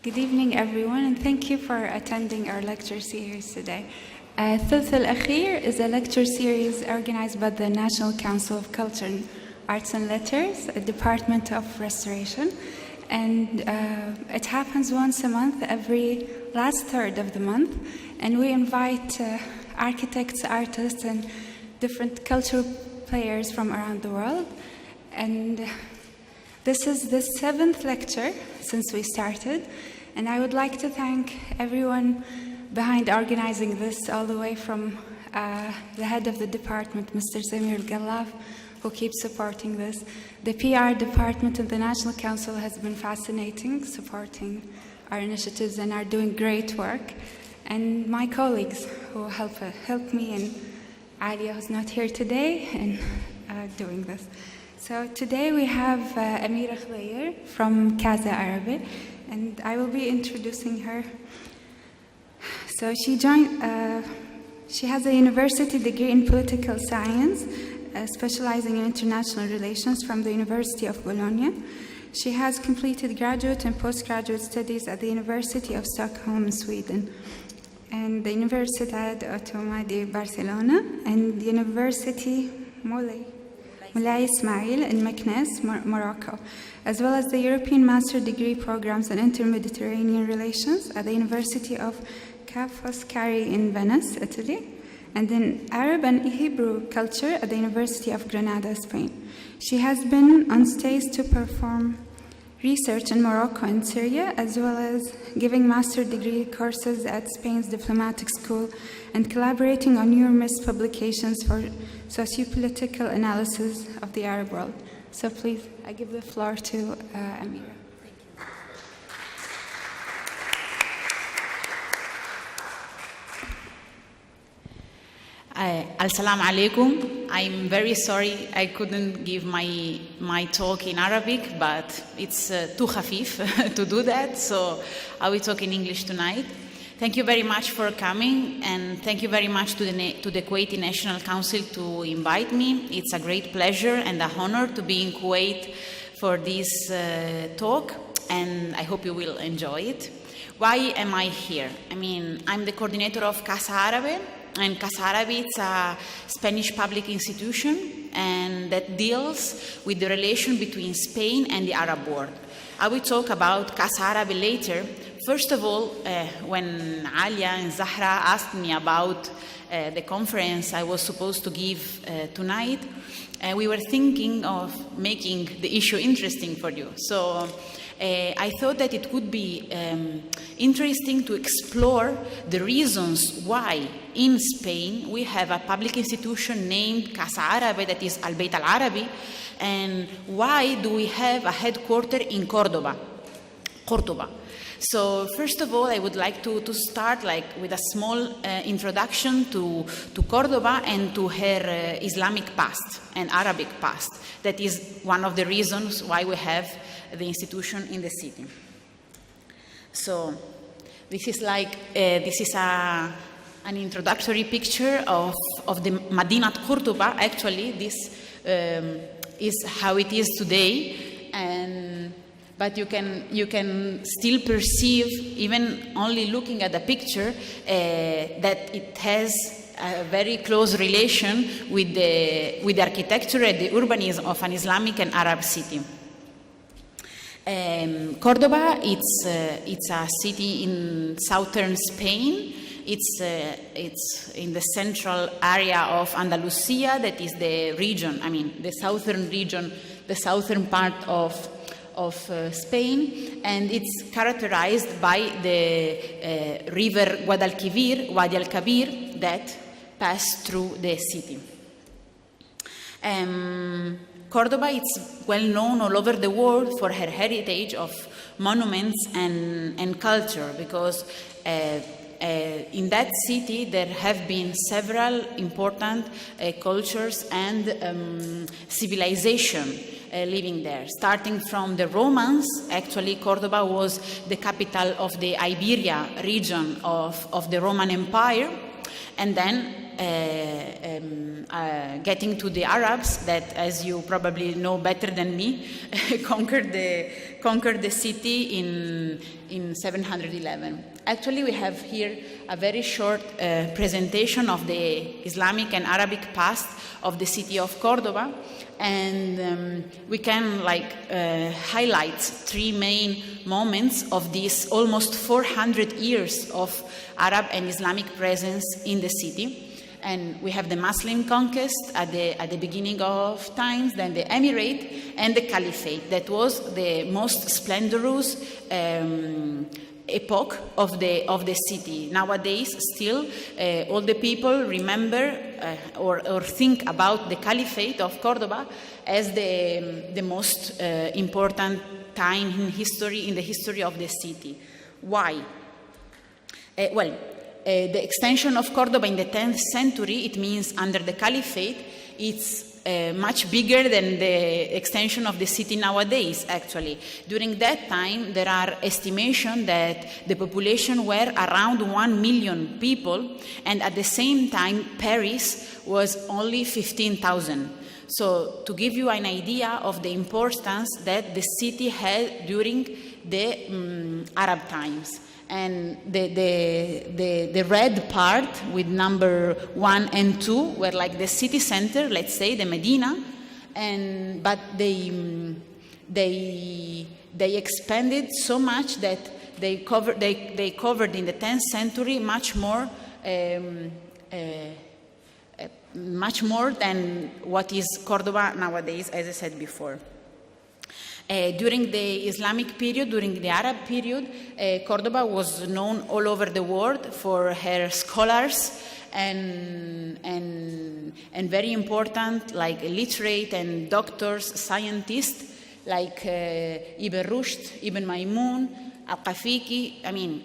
Good evening, everyone, and thank you for attending our lecture series today. الثلث الأخير is a lecture series organized by the National Council of Culture, Arts and Letters, a Department of Restoration, and it happens once a month, every last third of the month, and we invite architects, artists, and different cultural players from around the world. And this is the 7th lecture since we started, and I would like to thank everyone behind organizing this, all the way from the head of the department, Mr. Samir Al-Gallaf, who keeps supporting this. The PR department of the National Council has been fascinating, supporting our initiatives and are doing great work. And my colleagues who help me, and Alia, who's not here today, in doing this. So today we have Amira from Casa Arabic, and I will be introducing her. So she has a university degree in political science, specializing in international relations from the University of Bologna. She has completed graduate and postgraduate studies at the University of Stockholm in Sweden, and the Universidad Autónoma de Barcelona, and the University Moulay Ismail in Meknes, Morocco, as well as the European Master Degree Programs in Inter-Mediterranean Relations at the University of Ca' Foscari in Venice, Italy, and in Arab and Hebrew culture at the University of Granada, Spain. She has been on stage to perform research in Morocco and Syria, as well as giving master degree courses at Spain's diplomatic school and collaborating on numerous publications for sociopolitical analysis of the Arab world. So please, I give the floor to Amira. Assalamu alaikum. I'm very sorry I couldn't give my talk in Arabic, but it's too khafif to do that, so I will talk in English tonight. Thank you very much for coming, and thank you very much to the Kuwaiti National Council to invite me. It's a great pleasure and an honor to be in Kuwait for this talk, and I hope you will enjoy it. Why am I here? I'm the coordinator of Casa Arabic, and Casa Arabic is a Spanish public institution and that deals with the relation between Spain and the Arab world. I will talk about Casa Arabic later. First of all, when Alia and Zahra asked me about the conference I was supposed to give tonight, we were thinking of making the issue interesting for you. So I thought that it would be interesting to explore the reasons why in Spain we have a public institution named Casa Arabic, that is البيت العربي, and why do we have a headquarters in Qurطبة. So first of all, I would like to start with a small introduction to Qurطبة and to her Islamic past and Arabic past. That is one of the reasons why we have the institution in the city. So this is an introductory picture of the Madinat Qurطبة. Actually, this is how it is today, but you can still perceive, even only looking at the picture, that it has a very close relation with the architecture and the urbanism of an Islamic and Arab city. Qurطبة, it's a city in southern Spain. It's in the central area of Andalusia, that is the region, the southern region, the southern part of Spain, and it's characterized by the river Wadi al-Kabir that pass through the city. Qurطبة is well known all over the world for her heritage of monuments and culture, because in that city there have been several important cultures and civilization living there. Starting from the Romans, actually Qurطبة was the capital of the Iberia region of the Roman Empire, and then getting to the Arabs that, as you probably know better than me, conquered the city in 711. Actually, we have here a very short presentation of the Islamic and Arabic past of the city of Córdoba, and we can highlight three main moments of these almost 400 years of Arab and Islamic presence in the city. And we have the Muslim conquest at the beginning of times, then the Emirate and the Caliphate. That was the most splendorous epoch of the city. Nowadays, still, all the people remember or think about the Caliphate of Córdoba as the most important time in the history of the city. Why? The extension of Córdoba in the 10th century, it means under the Caliphate, it's much bigger than the extension of the city nowadays, actually. During that time, there are estimations that the population were around 1 million people, and at the same time, Paris was only 15,000. So to give you an idea of the importance that the city had during the Arab times. And the red part with number 1 and 2 were like the city center, let's say, the Medina, but they expanded so much that they covered in the 10th century much more than what is Córdoba nowadays, as I said before. During the Islamic period, during the Arab period, Córdoba was known all over the world for her scholars and very important, like literate and doctors, scientists, like Ibn Rushd, Ibn Maymun, Al-Qafiqi. I mean,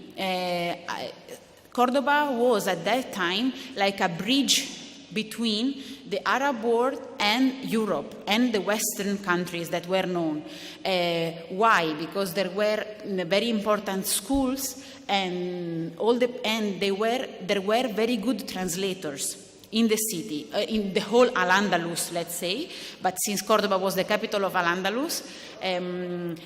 Córdoba was at that time like a bridge between the Arab world and Europe and the Western countries that were known. Why? Because there were very important schools, and there were very good translators in the city, in the whole Al-Andalus, let's say. But since Córdoba was the capital of Al-Andalus,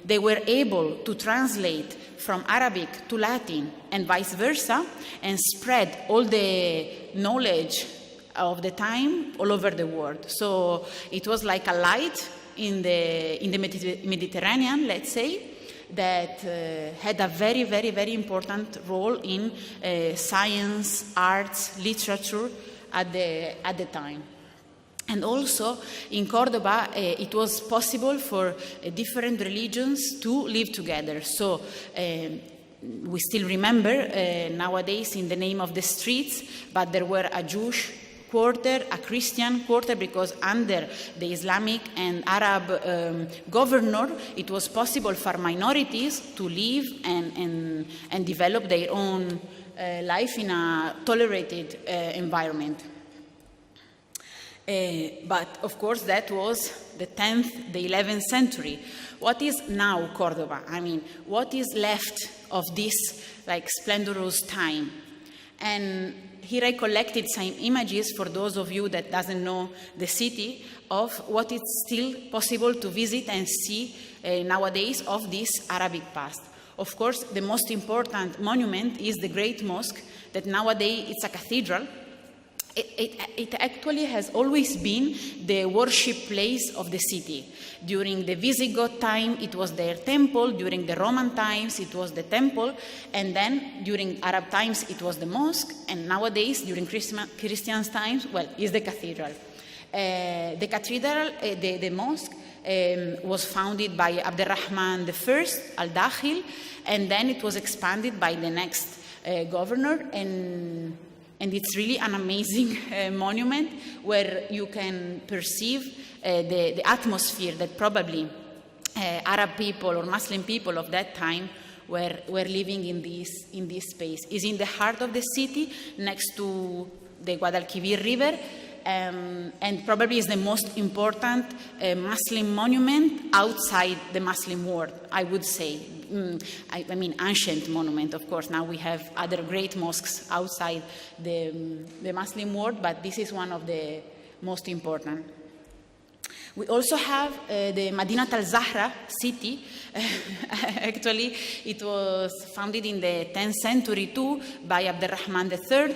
they were able to translate from Arabic to Latin and vice versa, and spread all the knowledge of the time all over the world. So it was like a light in the Mediterranean, let's say, that had a very, very, very important role in science, arts, literature at the time. And also in Córdoba, it was possible for different religions to live together. So we still remember nowadays in the name of the streets, but there were a Jewish quarter, a Christian quarter, because under the Islamic and Arab governor, it was possible for minorities to live and develop their own life in a tolerated environment. But of course, that was the 10th, the 11th century. What is now Córdoba? I mean, what is left of this splendorous time? And here I collected some images for those of you that doesn't know the city of what is still possible to visit and see nowadays of this Arabic past. Of course, the most important monument is the Great Mosque, that nowadays it's a cathedral. It actually has always been the worship place of the city. During the Visigoth time, it was their temple. During the Roman times, it was the temple. And then during Arab times, it was the mosque. And nowadays, during Christian times, well, it's the cathedral. The cathedral, the mosque, was founded by Abderrahman I al-Dakhil, and then it was expanded by the next governor, and it's really an amazing monument where you can perceive the atmosphere that probably Arab people or Muslim people of that time were living in this space. It's in the heart of the city, next to the Guadalquivir River, and probably is the most important Muslim monument outside the Muslim world, I would say. I mean, ancient monument, of course. Now we have other great mosques outside the Muslim world, but this is one of the most important. We also have the Madinat al-Zahra city. Actually, it was founded in the 10th century too by Abdurrahman III.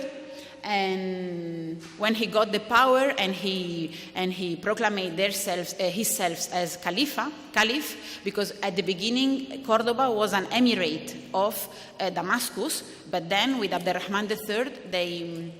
And when he got the power and he proclaimed himself as caliph, because at the beginning Cordoba was an emirate of Damascus, but then with Abdurrahman III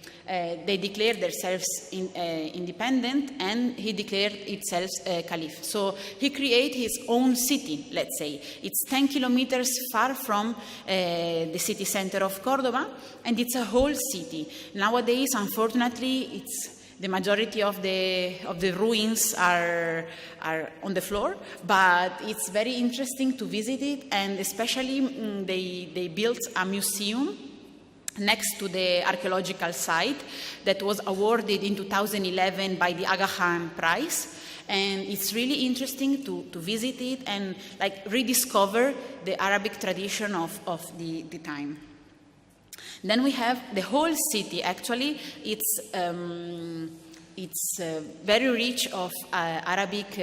they declared themselves independent, and he declared itself caliph. So he created his own city, let's say. It's 10 kilometers far from the city center of Cordoba, and it's a whole city. Nowadays, unfortunately, the majority of the ruins are on the floor, but it's very interesting to visit it, and especially they built a museum next to the archaeological site that was awarded in 2011 by the Aga Khan Prize. And it's really interesting to visit it and like rediscover the Arabic tradition of the time. Then we have the whole city. Actually, it's very rich of Arabic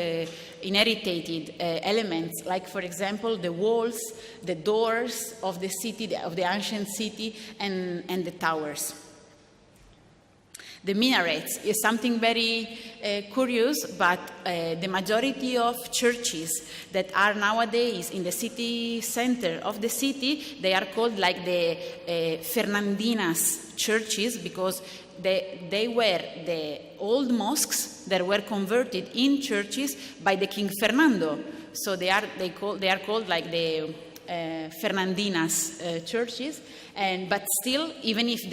inherited elements, like, for example, the walls, the doors of the city, of the ancient city, and the towers. The minarets is something very curious, but the majority of churches that are nowadays in the city center of the city, they are called like the Fernandinas churches, because they were the old mosques that were converted in churches by the King Fernando. So they are called like the Fernandinas churches, but still, even if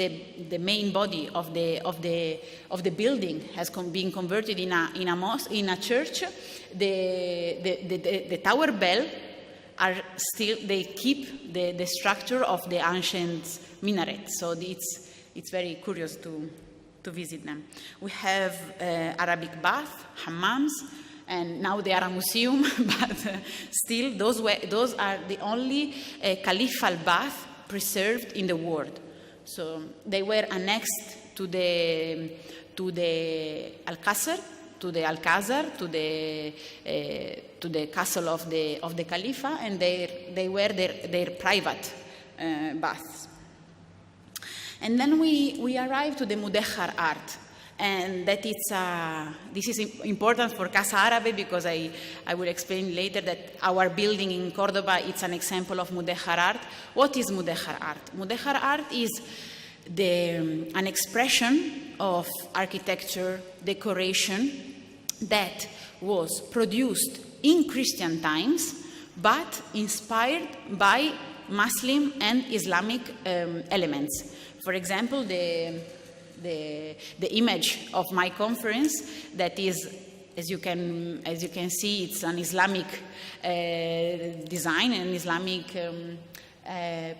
the main body of the building has been converted in a mosque, in a church, the tower bell are still, they keep the structure of the ancient minaret. So it's very curious to visit them. We have Arabic bath, hammams, and now they are a museum, but still those are the only caliphal bath preserved in the world. So they were annexed to the Alcázar, to the castle of the Khalifa, and they were their private baths. And then we arrived to the Mudéjar art. And that this is important for Casa Árabe, because I will explain later that our building in Cordoba, it's an example of Mudéjar art. What is Mudéjar art? Mudéjar art is an expression of architecture, decoration that was produced in Christian times, but inspired by Muslim and Islamic elements. For example, the image of my conference, that is, as you can see, it's an Islamic design, an Islamic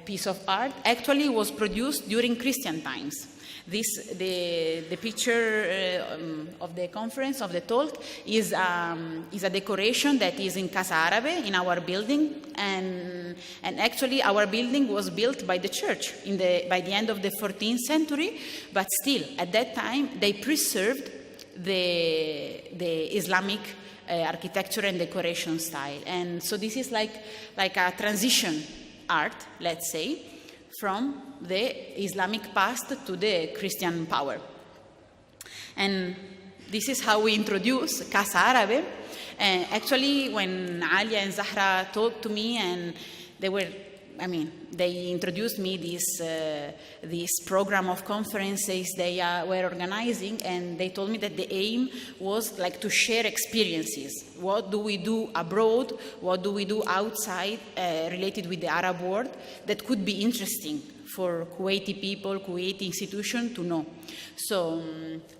piece of art, actually was produced during Christian times. The picture of the conference, of the talk, is a decoration that is in Casa Árabe, in our building, and actually our building was built by the church by the end of the 14th century, but still at that time they preserved the Islamic architecture and decoration style. And so this is like a transition art, let's say, from the Islamic past to the Christian power. And this is how we introduce Casa Árabe. Actually, when Alia and Zahra talked to me, and they introduced me this program of conferences they were organizing, and they told me that the aim was like to share experiences. What do we do abroad? What do we do outside related with the Arab world that could be interesting for Kuwaiti people, Kuwaiti institution to know. So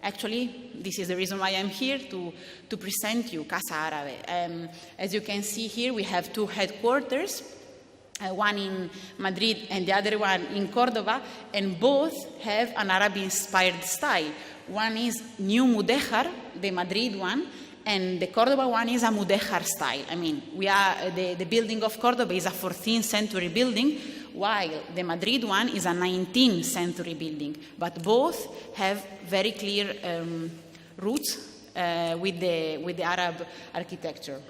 actually, this is the reason why I'm here, to present you Casa Árabe. As you can see here, we have two headquarters. one in Madrid and the other one in Córdoba, and both have an Arab-inspired style. One is new mudéjar, the Madrid one, and the Córdoba one is a mudéjar style. I mean, the building of Córdoba is a 14th century building, while the Madrid one is a 19th century building. But both have very clear roots with the Arab architecture.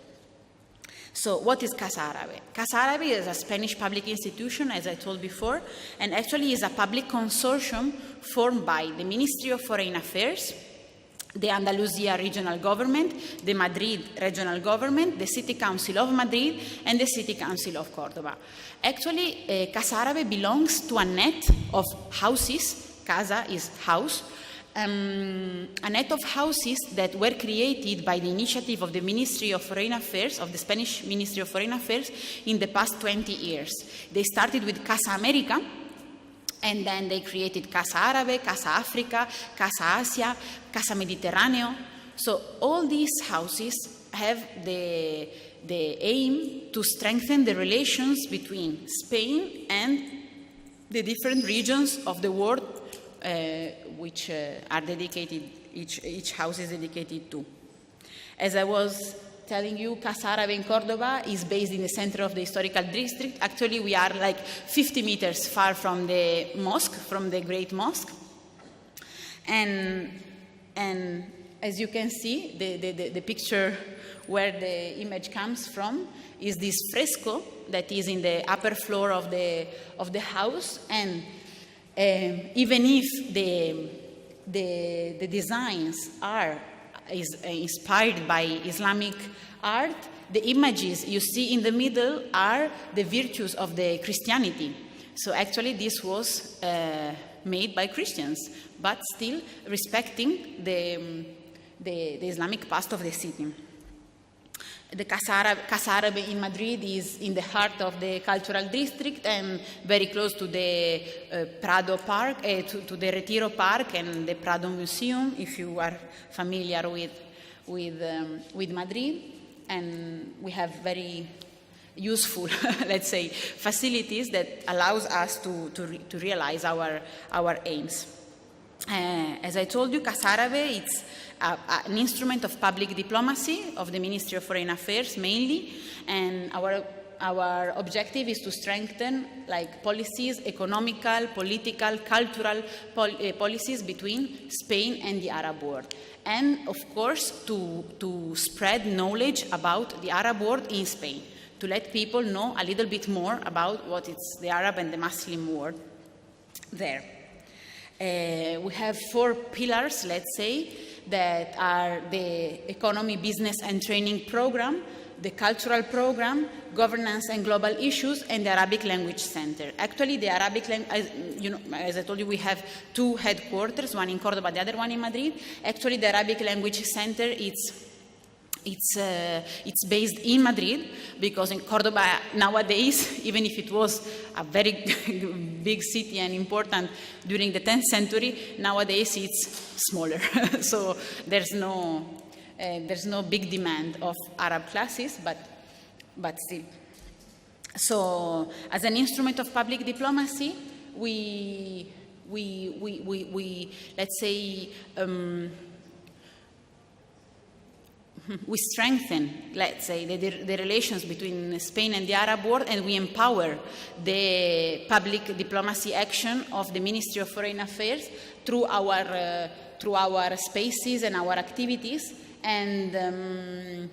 So what is Casa Árabe? Casa Árabe is a Spanish public institution, as I told before, and actually is a public consortium formed by the Ministry of Foreign Affairs, the Andalusia regional government, the Madrid regional government, the City Council of Madrid, and the City Council of Córdoba. Actually, Casa Árabe belongs to a net of houses. Casa is house. A net of houses that were created by the initiative of the Ministry of Foreign Affairs, of the Spanish Ministry of Foreign Affairs, in the past 20 years. They started with Casa América, and then they created Casa Árabe, Casa Africa, Casa Asia, Casa Mediterráneo. So all these houses have the aim to strengthen the relations between Spain and the different regions of the world which are dedicated, each house is dedicated to. As I was telling you, Casa Árabe in Córdoba is based in the center of the historical district. Actually, we are like 50 meters far from the mosque, from the Great Mosque. And as you can see, the picture where the image comes from is this fresco that is in the upper floor of the house. And even if the designs is inspired by Islamic art, the images you see in the middle are the virtues of the Christianity. So actually this was made by Christians, but still respecting the Islamic past of the city. The Casa Árabe in Madrid is in the heart of the cultural district and very close to the Prado Park, to the Retiro Park and the Prado Museum, if you are familiar with Madrid. And we have very useful, let's say, facilities that allows us to realize our aims. As I told you, Casa Árabe, it's an instrument of public diplomacy of the Ministry of Foreign Affairs mainly, and our objective is to strengthen policies, economical, political, cultural policies between Spain and the Arab world, and of course to spread knowledge about the Arab world in Spain, to let people know a little bit more about what is the Arab and the Muslim world there. We have 4 pillars, let's say, that are the economy, business, and training program, the cultural program, governance and global issues, and the Arabic Language Center. Actually, the Arabic language, as I told you, we have 2 headquarters, one in Córdoba, the other one in Madrid. Actually, the Arabic Language Center, it's based in Madrid, because in Córdoba nowadays, even if it was a very big city and important during the 10th century, nowadays it's smaller. So there's no big demand of Arab classes, but still. So as an instrument of public diplomacy, we let's say, we strengthen, let's say, the relations between Spain and the Arab world, and we empower the public diplomacy action of the Ministry of Foreign Affairs through our spaces and our activities. And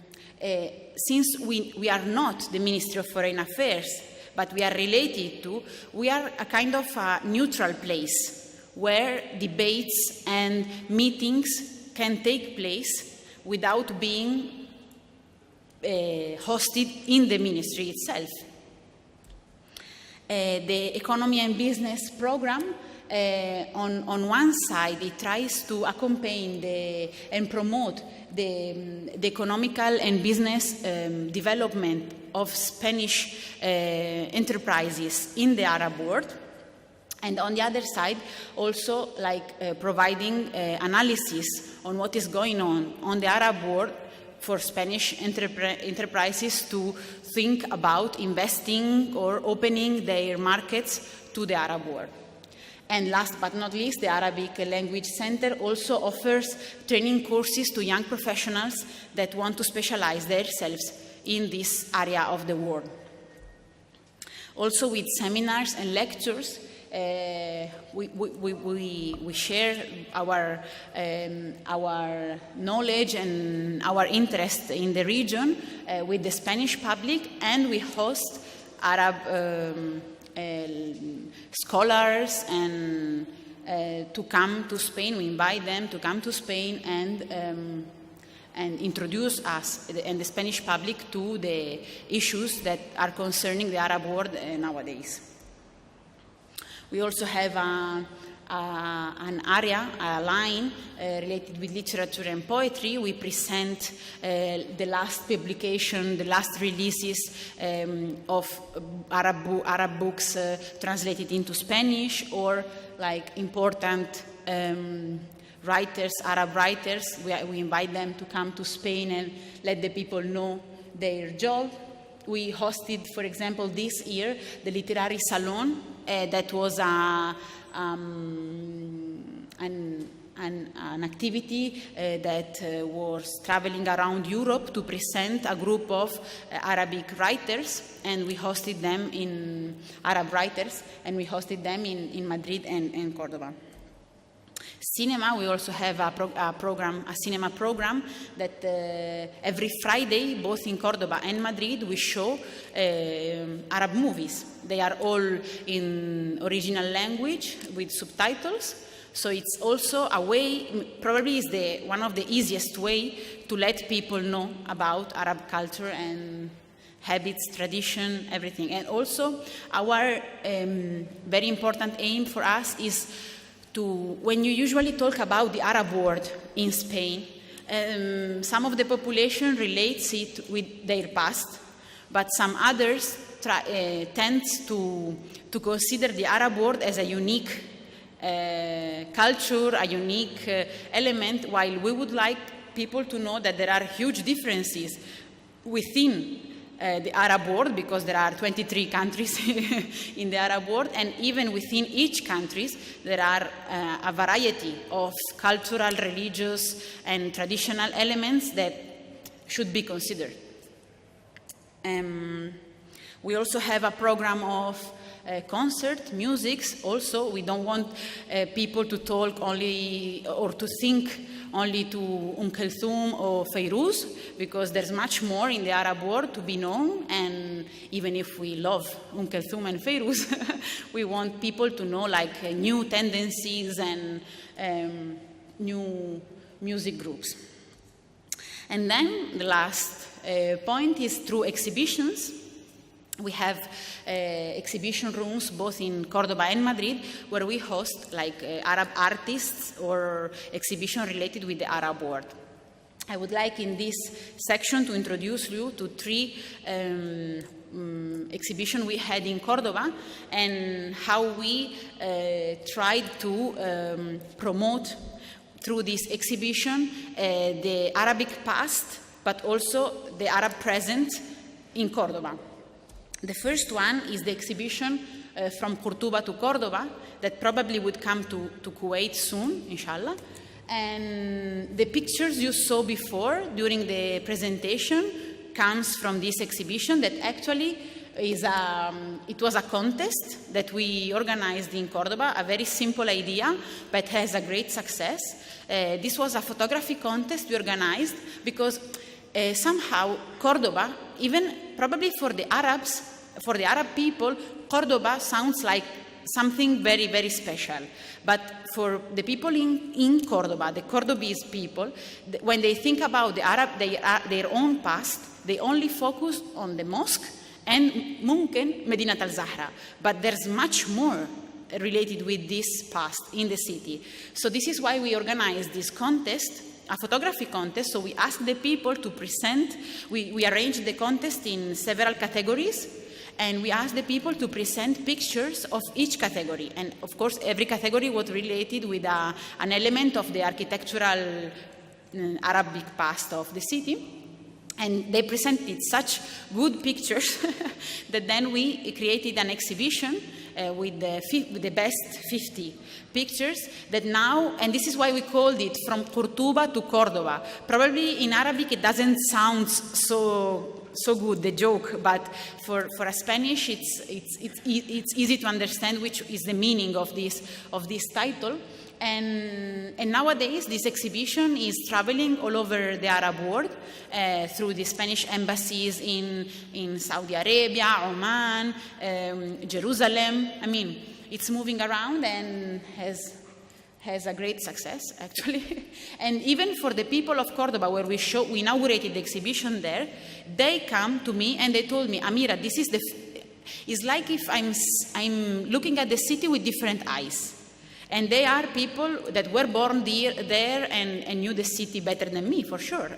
since we are not the Ministry of Foreign Affairs, but we are related to, we are a kind of a neutral place where debates and meetings can take place without being hosted in the ministry itself. The economy and business program, on one side, it tries to accompany and promote the economical and business development of Spanish enterprises in the Arab world. And on the other side, also providing analysis on what is going on the Arab world for Spanish enterprises to think about investing or opening their markets to the Arab world. And last but not least, the Arabic Language Center also offers training courses to young professionals that want to specialize themselves in this area of the world. Also with seminars and lectures, we share our knowledge and our interest in the region with the Spanish public, and we host Arab scholars and to come to Spain. We invite them to come to Spain and introduce us and the Spanish public to the issues that are concerning the Arab world nowadays. We also have an area, a line related with literature and poetry. We present the last publication, the last releases of Arab books translated into Spanish, or like important writers, Arab writers. We invite them to come to Spain and let the people know their job. We hosted, for example, this year, the Literary Salon. That was an activity that was traveling around Europe to present a group of Arabic writers, and we hosted them in Arab writers, and we hosted them in Madrid and Córdoba. Cinema, we also have a cinema program that every Friday, both in Córdoba and Madrid, we show Arab movies. They are all in original language with subtitles. So it's also a way, probably is one of the easiest way to let people know about Arab culture and habits, tradition, everything. And also our very important aim for us is when you usually talk about the Arab world in Spain, some of the population relates it with their past, but some others tend to consider the Arab world as a unique culture, a unique element, while we would like people to know that there are huge differences within the Arab world, because there are 23 countries in the Arab world, and even within each country there are a variety of cultural, religious, and traditional elements that should be considered. We also have a program of concert, musics. Also, we don't want people to talk only or to think only to Kulthum or Fairuz, because there's much more in the Arab world to be known, and even if we love Kulthum and Fairuz, we want people to know like new tendencies and new music groups. And then the last point is through exhibitions. We have exhibition rooms both in Córdoba and Madrid, where we host like Arab artists or exhibition related with the Arab world. I would like in this section to introduce you to 3 exhibitions we had in Córdoba, and how we tried to promote through this exhibition the Arabic past, but also the Arab present in Córdoba. The first one is the exhibition from Qurtuba to Córdoba, that probably would come to Kuwait soon, inshallah. And the pictures you saw before during the presentation comes from this exhibition that actually is it was a contest that we organized in Córdoba, a very simple idea, but has a great success. This was a photography contest we organized because somehow Córdoba, even probably for the Arabs, for the Arab people, Córdoba sounds like something very, very special. But for the people in Córdoba, the Cordobese people, when they think about the Arab, their own past, they only focus on the mosque and Mumkin Medinat al-Zahra. But there's much more related with this past in the city. So this is why we organized this contest, a photography contest. So we asked the people to present. We arranged the contest in several categories, and we asked the people to present pictures of each category. And of course, every category was related with an element of the architectural Arabic past of the city. And they presented such good pictures that then we created an exhibition with the best 50 pictures that now, and this is why we called it From Qurtuba to Cordoba. Probably in Arabic it doesn't sound so good, the joke, but for a Spanish it's easy to understand which is the meaning of this title. And nowadays, this exhibition is traveling all over the Arab world through the Spanish embassies in Saudi Arabia, Oman, Jerusalem. I mean, it's moving around and has a great success, actually. And even for the people of Cordoba, where we inaugurated the exhibition there, they come to me and they told me, Amira, this is it's like if I'm looking at the city with different eyes. And they are people that were born there and knew the city better than me, for sure.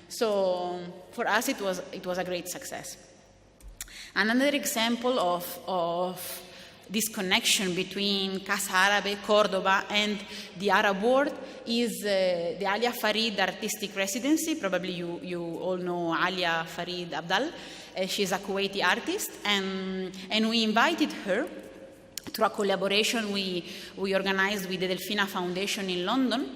So for us, it was a great success. Another example of this connection between Casa Árabe, Cordoba, and the Arab world is the Alia Farid Artistic Residency. Probably you all know Alia Farid Abdal. She's a Kuwaiti artist, and we invited her through a collaboration we organized with the Delfina Foundation in London.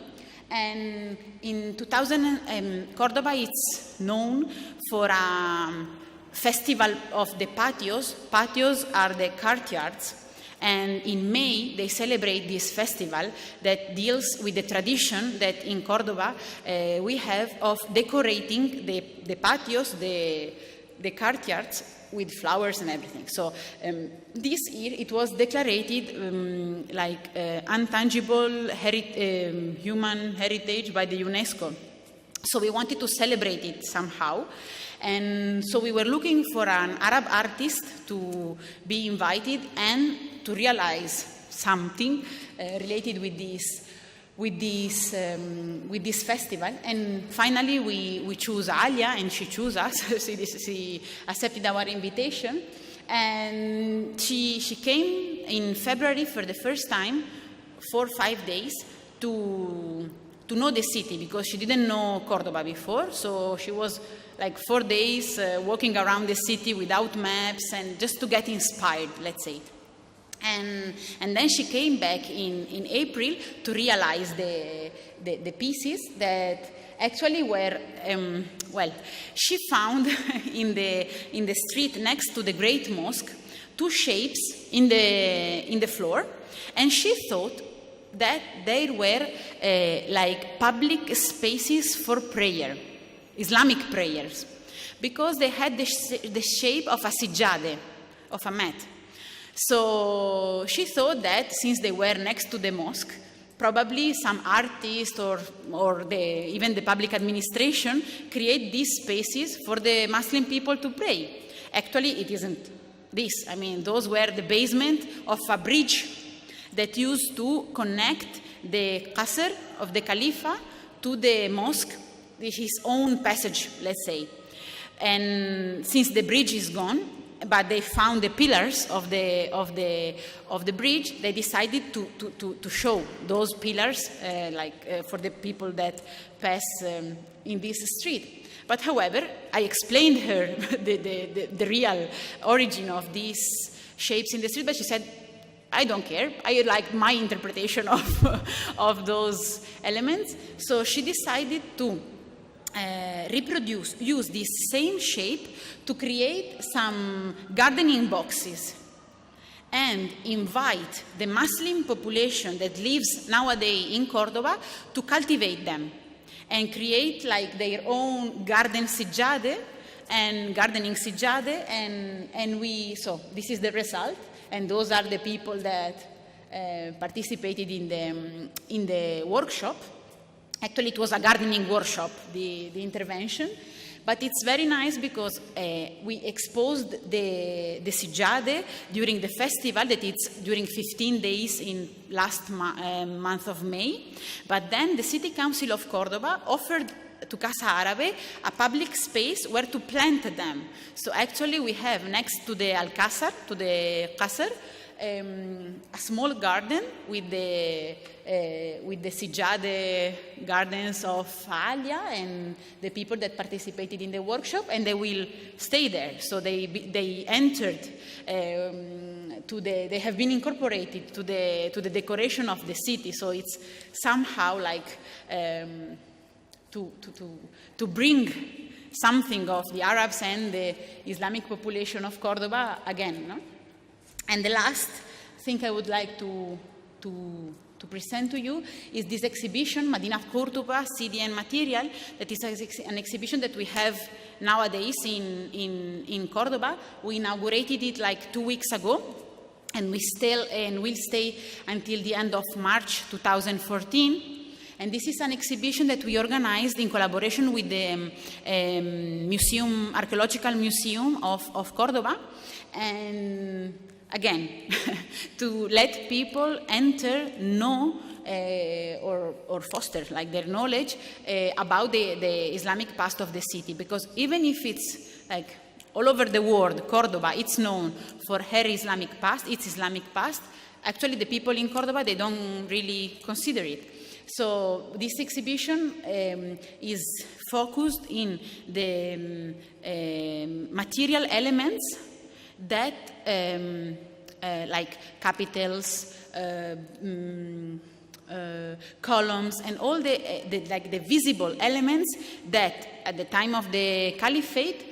And in 2000, Cordoba is known for a festival of the patios. Patios are the courtyards. And in May, they celebrate this festival that deals with the tradition that in Cordoba we have of decorating the patios, the courtyards, with flowers and everything. So this year it was declared like intangible human heritage by the UNESCO. So we wanted to celebrate it somehow. And so we were looking for an Arab artist to be invited and to realize something related with this festival. And finally we choose Alia, and she chose us. She accepted our invitation, and she came in February for the first time for 5 days to know the city, because she didn't know Cordoba before. So she was like 4 days walking around the city without maps, and just to get inspired, let's say. And then she came back in April to realize the pieces that actually were, she found in the street next to the Great Mosque 2 shapes in the floor, and she thought that they were like public spaces for prayer, Islamic prayers, because they had the shape of a sijade, of a mat. So she thought that since they were next to the mosque, probably some artist or even the public administration create these spaces for the Muslim people to pray. Actually, it isn't this. I mean, those were the basement of a bridge that used to connect the qasr of the Khalifa to the mosque, his own passage, let's say. And since the bridge is gone, but they found the pillars of the bridge, they decided to show those pillars for the people that pass in this street. But however, I explained her the real origin of these shapes in the street, but she said, I don't care. I like my interpretation of those elements. So she decided to use this same shape to create some gardening boxes and invite the Muslim population that lives nowadays in Cordoba to cultivate them and create like their own gardening sijade, and so this is the result, and those are the people that participated in the workshop. Actually, it was a gardening workshop, the intervention, but it's very nice because we exposed the sijade during the festival, that it's during 15 days in last month of May. But then the City Council of Cordoba offered to Casa Árabe a public space where to plant them. So actually we have next to the Alcázar, to the Qasr, a small garden with the Sijade gardens of Alia and the people that participated in the workshop, and they will stay there. So they entered they have been incorporated to the decoration of the city. So it's somehow like to bring something of the Arabs and the Islamic population of Cordoba again, no? And the last thing I would like to present to you is this exhibition, Madina of Cordoba, City and Material, that is an exhibition that we have nowadays in Cordoba. We inaugurated it like 2 weeks ago, and will stay until the end of March 2014. And this is an exhibition that we organized in collaboration with the Archaeological Museum of Cordoba. And again, to let people enter, know, or foster like their knowledge about the Islamic past of the city. Because even if it's like all over the world, Cordoba, it's known for her Islamic past, its Islamic past, actually the people in Cordoba, they don't really consider it. So this exhibition is focused in the material elements that, like capitals, columns, and all the visible elements that at the time of the Caliphate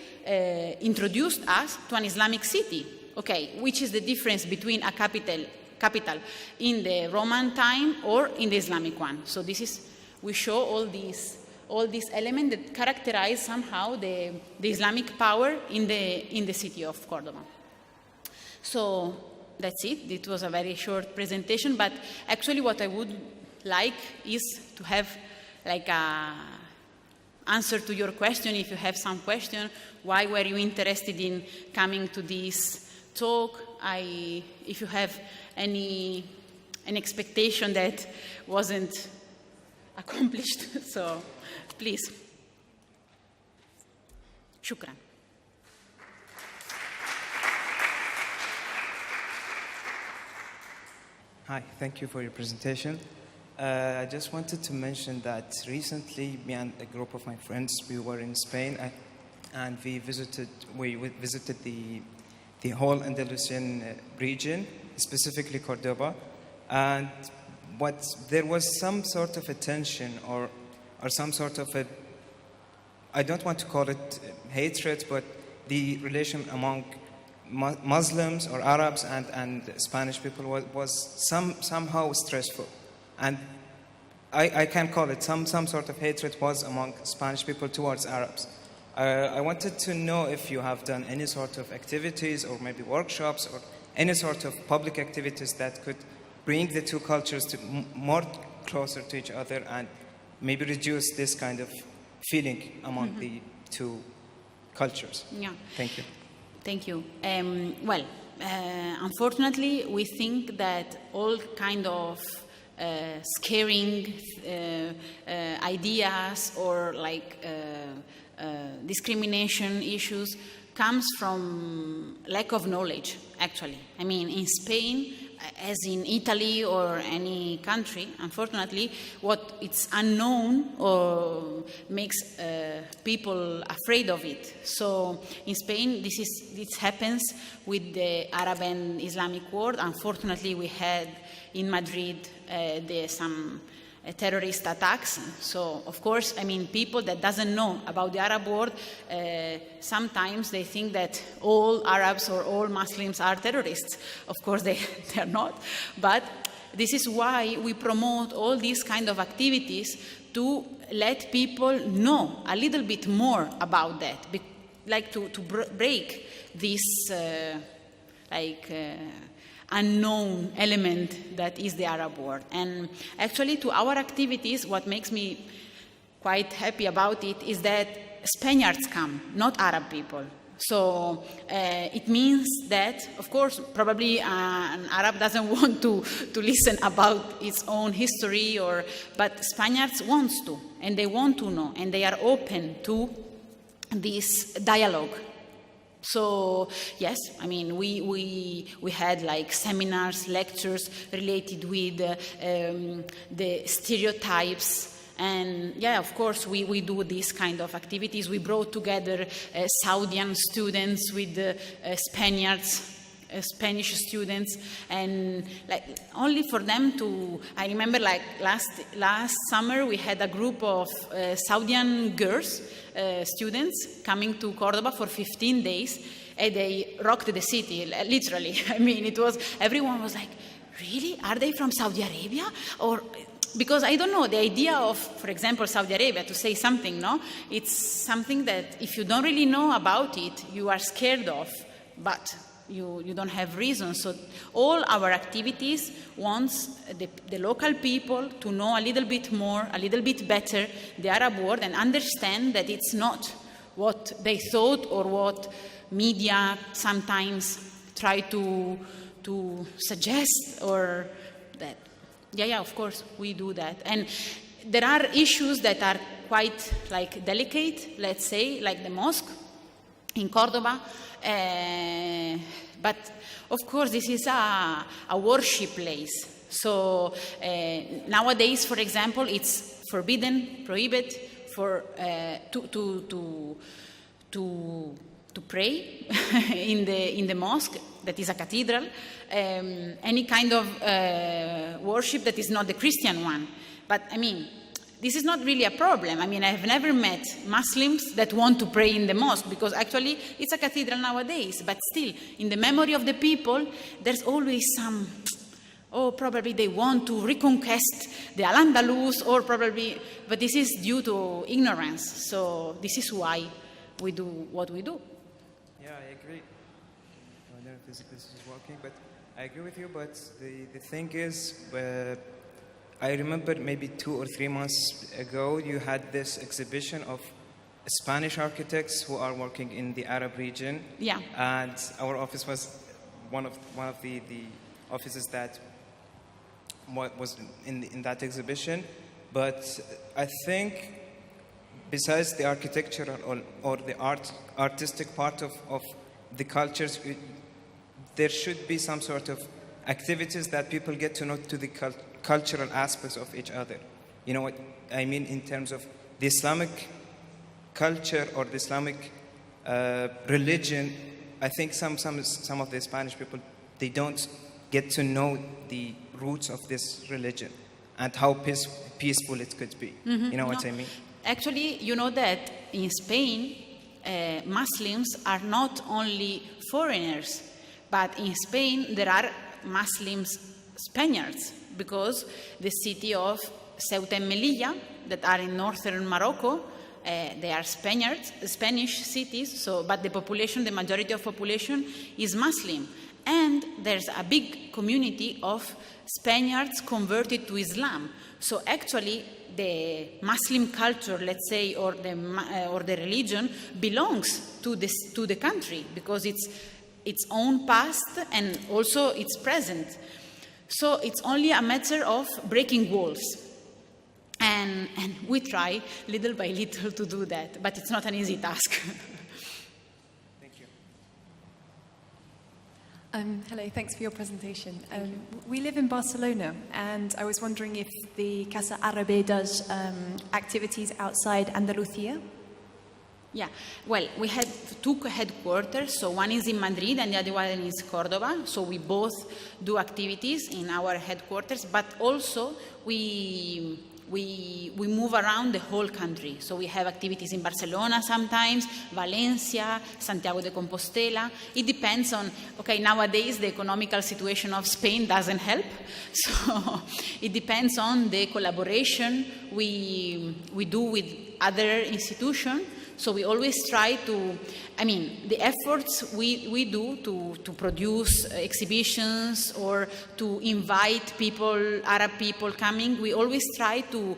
introduced us to an Islamic city. Okay, which is the difference between a capital in the Roman time or in the Islamic one. So we show all these elements that characterize somehow the Islamic power in the city of Cordoba. So that's it. It was a very short presentation, but actually what I would like is to have like a answer to your question. If you have some question, why were you interested in coming to this talk? If you have an expectation that wasn't accomplished, so please. Shukran. Hi, thank you for your presentation. I just wanted to mention that recently, me and a group of my friends, we were in Spain, and we visited the whole Andalusian region, specifically Cordoba, and there was some sort of a tension or some sort of a, I don't want to call it hatred, but the relation among Muslims or Arabs and Spanish people was somehow stressful, and I can call it some sort of hatred was among Spanish people towards Arabs. I wanted to know if you have done any sort of activities or maybe workshops or any sort of public activities that could bring the two cultures to more closer to each other and maybe reduce this kind of feeling among the two cultures. Yeah. Thank you. Thank you. Unfortunately, we think that all kind of scaring ideas or like discrimination issues comes from lack of knowledge, actually. I mean, in Spain, as in Italy or any country, unfortunately, what it's unknown or makes people afraid of it. So in Spain, this happens with the Arab and Islamic world. Unfortunately, we had in Madrid some terrorist attacks. So, of course, I mean, people that doesn't know about the Arab world, sometimes they think that all Arabs or all Muslims are terrorists. Of course, they are not. But this is why we promote all these kind of activities to let people know a little bit more about that, like to break this unknown element that is the Arab world. And actually, to our activities, what makes me quite happy about it is that Spaniards come, not Arab people. So it means that, of course, probably an Arab doesn't want to listen about its own history, but Spaniards want to, and they want to know, and they are open to this dialogue. So yes, I mean, we had like seminars, lectures related with the stereotypes. And yeah, of course, we do these kind of activities. We brought together Saudian students with Spanish students, and like only for them to, I remember like last summer we had a group of Saudian girls, students coming to Cordoba for 15 days, and they rocked the city, literally. I mean, everyone was like, really? Are they from Saudi Arabia? Or, because I don't know, the idea of, for example, Saudi Arabia, to say something, no? It's something that if you don't really know about it, you are scared of, but you don't have reason. So all our activities wants the local people to know a little bit more, a little bit better the Arab world, and understand that it's not what they thought or what media sometimes try to suggest, or that. Yeah, of course, we do that. And there are issues that are quite like delicate, let's say, like the mosque in Cordoba. But of course, this is a worship place. So nowadays, for example, it's prohibited for to pray in the mosque that is a cathedral, any kind of worship that is not the Christian one. But I mean, this is not really a problem. I mean, I have never met Muslims that want to pray in the mosque, because actually it's a cathedral nowadays. But still, in the memory of the people, there's always some, probably they want to reconquest the Al-Andalus, or probably, but this is due to ignorance. So this is why we do what we do. Yeah, I agree. I don't know if this is working, but I agree with you. But the thing is, I remember maybe 2 or 3 months ago, you had this exhibition of Spanish architects who are working in the Arab region. Yeah. And our office was one of the offices that was in that exhibition. But I think besides the architectural or the artistic part of the cultures, there should be some sort of activities that people get to know to the cultural aspects of each other. You know what I mean in terms of the Islamic culture or the Islamic religion. I think some of the Spanish people, they don't get to know the roots of this religion and how peaceful it could be. Mm-hmm. You know what I mean? Actually, you know that in Spain, Muslims are not only foreigners, but in Spain there are Muslims Spaniards, because the city of Ceuta and Melilla, that are in northern Morocco, they are Spanish cities. So, but the majority of population is Muslim, and there's a big community of Spaniards converted to Islam. So actually, the Muslim culture, let's say, or the religion belongs to the country, because it's its own past and also its present. So it's only a matter of breaking walls. And we try little by little to do that, but it's not an easy task. Thank you. Hello, thanks for your presentation. We live in Barcelona, and I was wondering if the Casa Árabe does activities outside Andalusia. Yeah, well, we had 2 headquarters, so one is in Madrid and the other one is Cordoba. So we both do activities in our headquarters, but also we move around the whole country. So we have activities in Barcelona sometimes, Valencia, Santiago de Compostela. It depends on, nowadays the economical situation of Spain doesn't help. So it depends on the collaboration we do with other institutions. So we always try to, the efforts we do to produce exhibitions or to invite people, Arab people coming, we always try to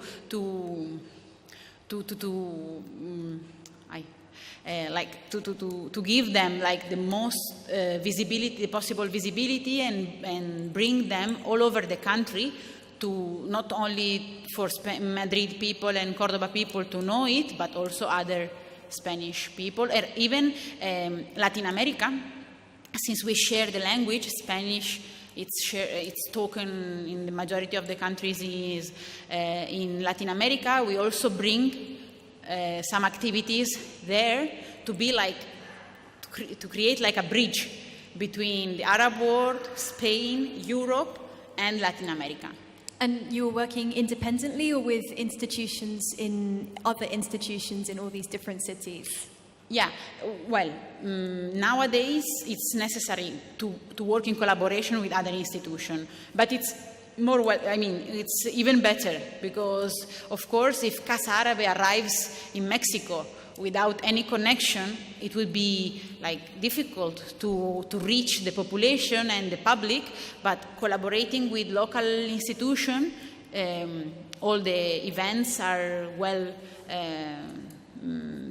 give them like the most visibility, the possible visibility, and bring them all over the country, to not only for Madrid people and Cordoba people to know it, but also other Spanish people, or even Latin America. Since we share the language, Spanish, it's spoken in the majority of the countries in Latin America. We also bring some activities there to be like, to create like a bridge between the Arab world, Spain, Europe, and Latin America. And you're working independently or with other institutions in all these different cities? Yeah, well, nowadays it's necessary to work in collaboration with other institutions, but it's it's even better because, of course, if Casa Árabe arrives in Mexico without any connection, it would be like difficult to reach the population and the public, but collaborating with local institutions, all the events are well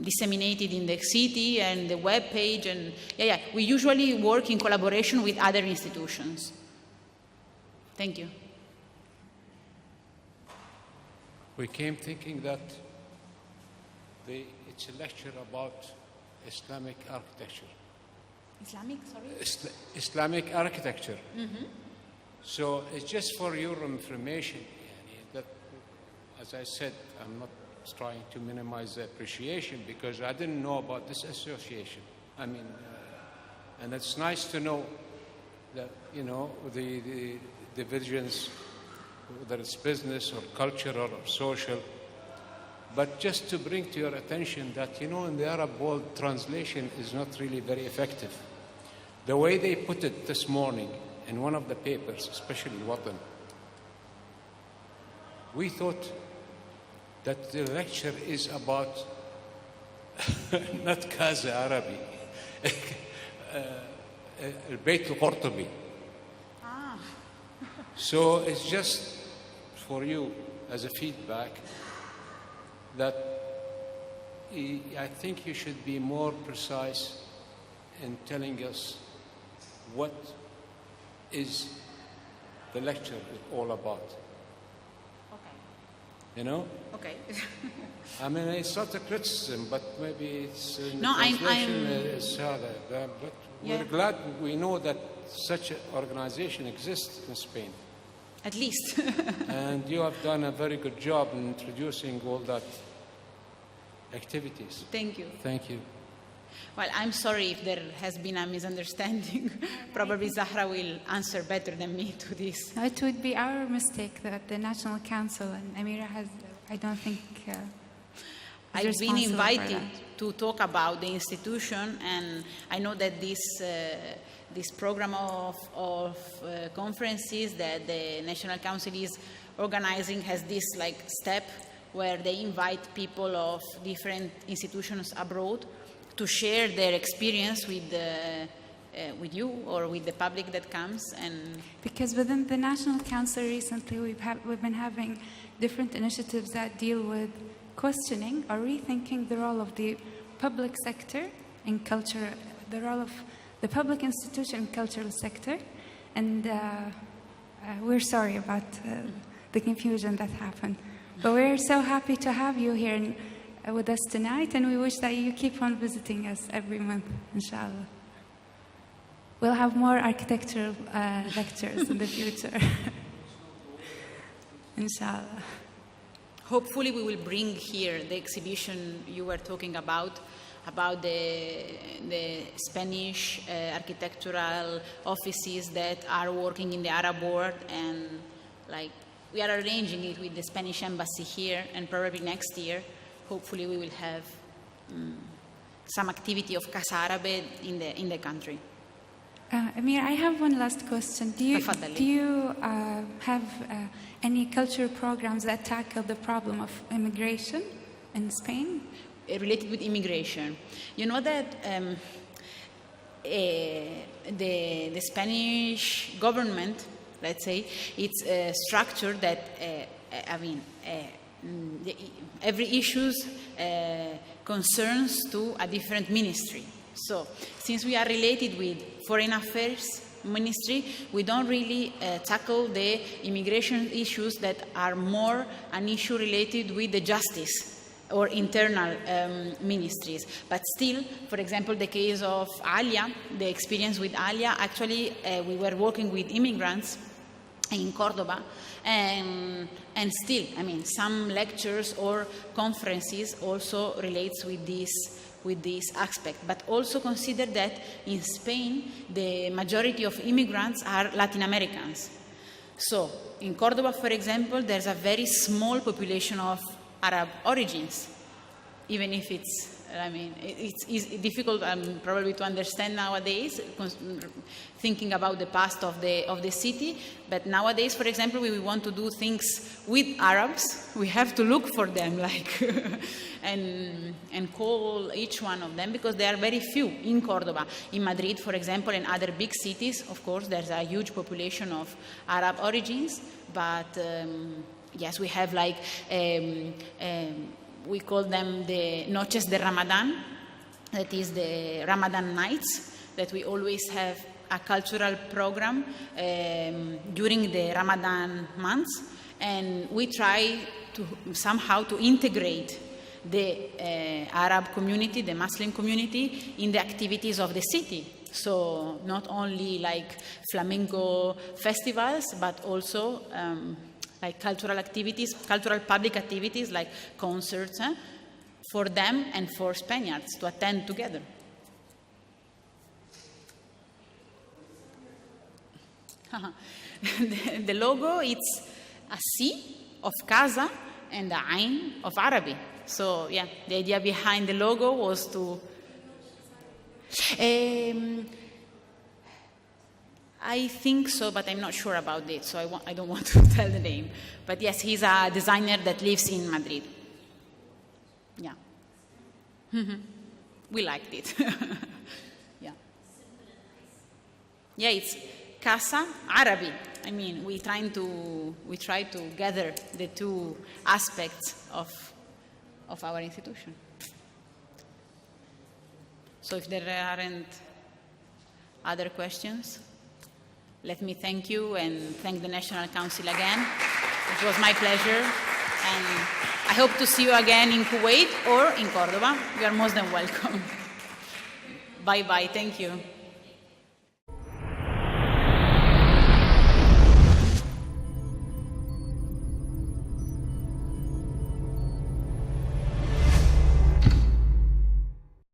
disseminated in the city and the web page, and we usually work in collaboration with other institutions. Thank you. We came thinking that it's a lecture about Islamic architecture. Islamic, sorry? Islamic architecture. Mm-hmm. So it's just for your information, that, as I said, I'm not trying to minimize the appreciation because I didn't know about this association. And it's nice to know that, the divisions, whether it's business or cultural or social, but just to bring to your attention that, in the Arab world, translation is not really very effective. The way they put it this morning in one of the papers, especially Watan, we thought that the lecture is about not Casa Arabi, البيت القرطبي. So it's just for you as a feedback that I think you should be more precise in telling us what is the lecture all about. Okay. Okay. It's not a criticism, but maybe it's no, translation is harder. But we're glad we know that such an organization exists in Spain. At least. And you have done a very good job in introducing all that activities. Thank you. Thank you. Well, I'm sorry if there has been a misunderstanding. Probably Zahra will answer better than me to this. It would be our mistake that the National Council and Amira has, I don't think, I've been invited to talk about the institution, and I know that this program of conferences that the National Council is organizing has this step where they invite people of different institutions abroad to share their experience with you or with the public that comes. And because within the National Council recently we've been having different initiatives that deal with questioning or rethinking the role of the public sector in culture, the role of the public institution in cultural sector, and we're sorry about the confusion that happened. But we're so happy to have you here with us tonight, and we wish that you keep on visiting us every month, inshallah. We'll have more architectural lectures in the future, inshallah. Hopefully we will bring here the exhibition you were talking about the Spanish architectural offices that are working in the Arab world, and we are arranging it with the Spanish embassy here, and probably next year hopefully we will have some activity of Casa Árabe in the country. Amir, I have one last question. Do you have any cultural programs that tackle the problem of immigration in Spain? Related with immigration. You know that the Spanish government, let's say, it's a structure that, every issue concerns to a different ministry. So, since we are related with Foreign Affairs Ministry, we don't really tackle the immigration issues that are more an issue related with the justice or internal ministries. But still, for example, the case of Alia, the experience with Alia, actually we were working with immigrants in Córdoba, and still, I mean, some lectures or conferences also relates with this aspect. But also consider that in Spain, the majority of immigrants are Latin Americans. So in Córdoba, for example, there's a very small population of Arab origins, even if it's difficult probably to understand nowadays, thinking about the past of the city. But nowadays, for example, we want to do things with Arabs. We have to look for them, and call each one of them, because there are very few in Córdoba. In Madrid, for example, and other big cities, of course, there's a huge population of Arab origins. But yes, we have we call them the Noches de Ramadan, that is the Ramadan nights, that we always have a cultural program during the Ramadan months, and we try to somehow to integrate the Arab community, the Muslim community, in the activities of the city. So not only like flamenco festivals, but also like cultural activities, cultural public activities like concerts, for them and for Spaniards to attend together. The logo, it's a C of Casa and a Ain of Arabic. So yeah, the idea behind the logo was to... I think so, but I'm not sure about it, so I don't want to tell the name. But yes, he's a designer that lives in Madrid. Yeah. We liked it. Yeah. Yeah, it's Casa Arabi. I mean, we try to gather the two aspects of our institution. So if there aren't other questions, let me thank you and thank the National Council again. It was my pleasure. And I hope to see you again in Kuwait or in Córdoba. You are most than welcome. Bye-bye. Thank you.